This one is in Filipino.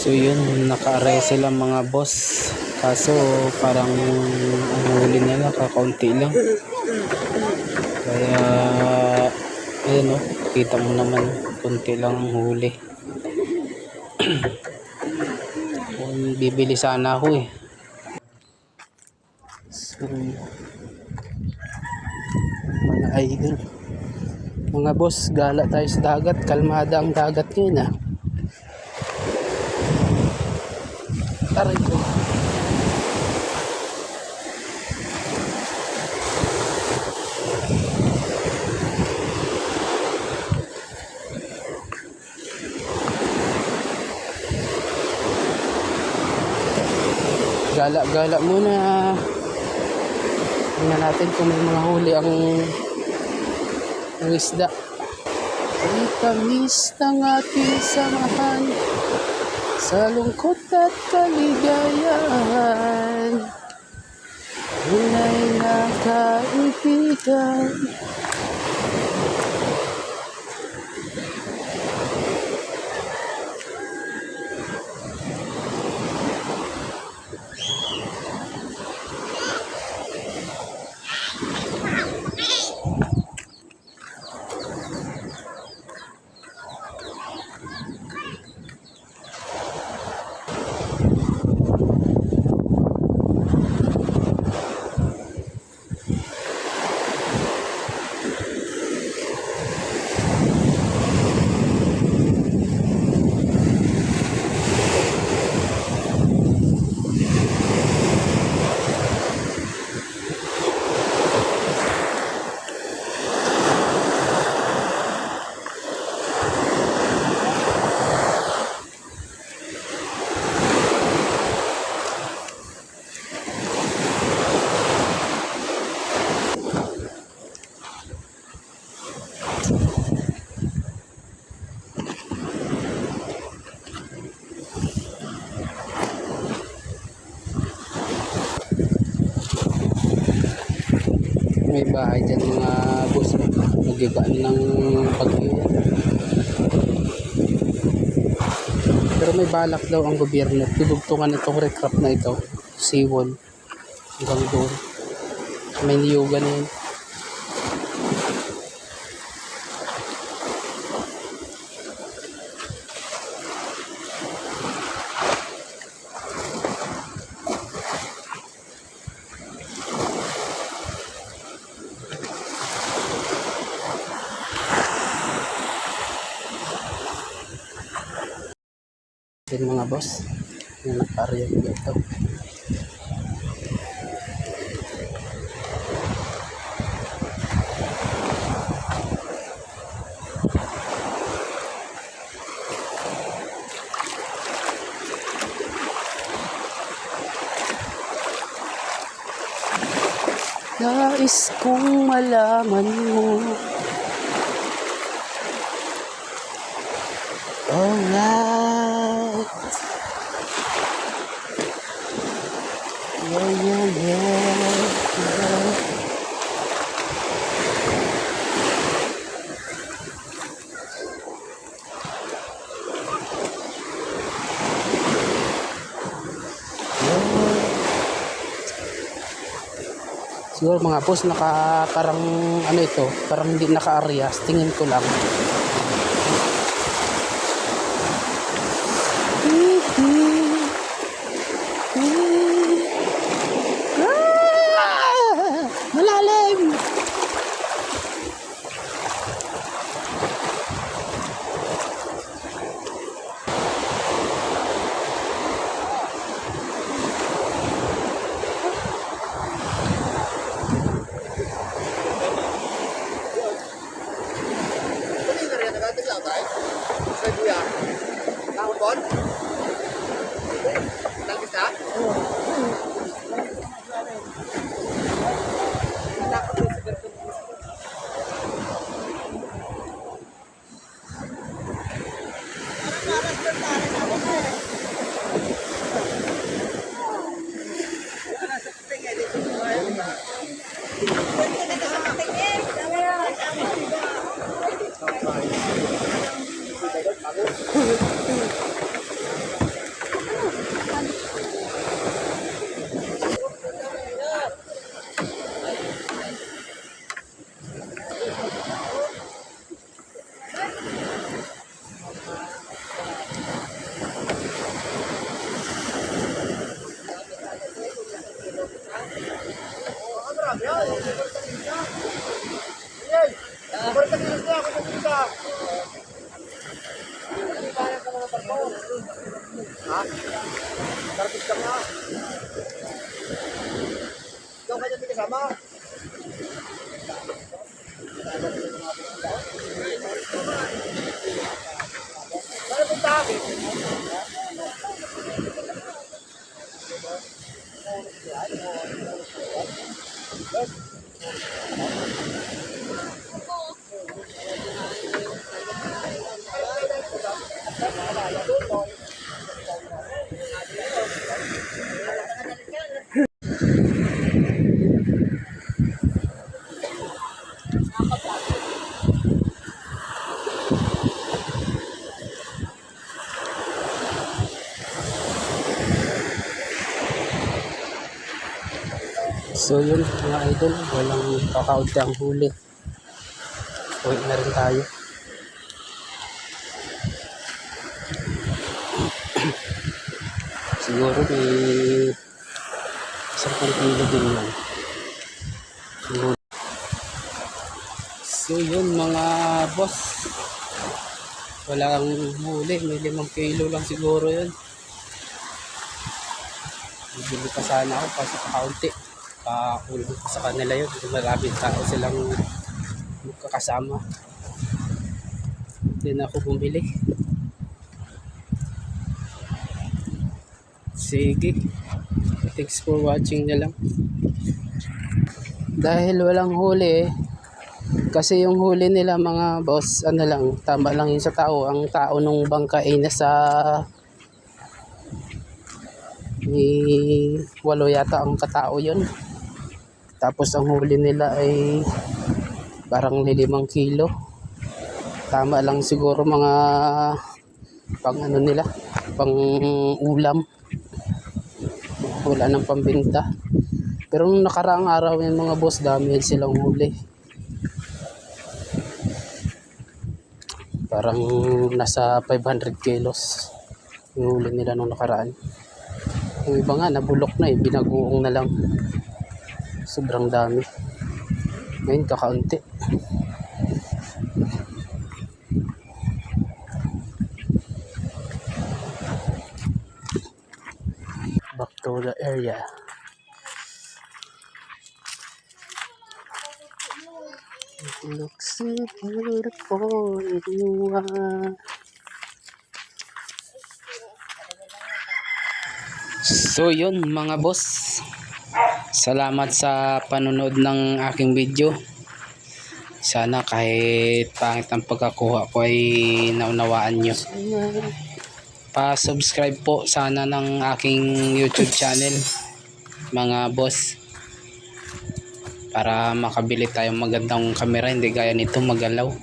So yun, naka-arrest sila mga boss. Kaso parang ang huli nila kakaunti lang. Kaya ayun o, kita mo naman kunti lang ang huli. Bibili sana ako eh. So mga idol, mga boss, gala tayo sa dagat. Kalmada ang dagat ngayon ah. Taray ko. Gala-gala muna. Tingnan natin kung may mga huli ang isda. Ay tamis ng ating samahan sa lungkot at kaligayahan. Tunay na kaibigan. May bahay dyan mga boss, nagiba ng bagyo. Pero may balak daw ang gobyerno, tibugtungan itong recraft na ito, seawall hanggang doon, may niyugan yun. Din mga boss, yung naka-area dito. Nais kong malaman mo. Alright. Yeah. Siguro mga boss, parang ano ito, parang hindi naka-areas, tingin ko lang. Malalim! Ha? Karapit ka na. Ikaw kanya di kasama. Saan punta? So yun mga idol, walang kakaunti ang huli. Uwi na rin tayo. Siguro may 10 kilo din yan. Siguro. So yun mga boss, walang huli, may 5 kilo lang siguro yun. Bibili pa sana ako kasi kakaunti. Pakulog ko sa kanila yun. Maraming tao silang magkakasama. Hindi na ako bumili. Sige. Thanks for watching na lang. Dahil walang huli kasi yung huli nila mga boss, ano lang, tama lang yun sa tao. Ang tao nung bangka ay nasa 8 yata ang katao yun. Tapos ang huli nila ay parang 5 kilo. Tama lang siguro mga pang ano nila, pang ulam. Wala nang pambenta. Pero nung nakaraang araw yung mga boss, dami silang huli. Parang nasa 500 kilos yung huli nila nung nakaraan. Yung iba nga nabulok na binaguong na lang. Sobrang dami. Ngayon kakaunti. Back to the area. It looks so beautiful if you are. So yun mga boss, salamat sa panonood ng aking video. Sana kahit pangit ang pagkakuha ko ay naunawaan nyo. Pa-subscribe po sana ng aking YouTube channel mga boss, para makabili tayong magandang camera, hindi gaya nito magalaw.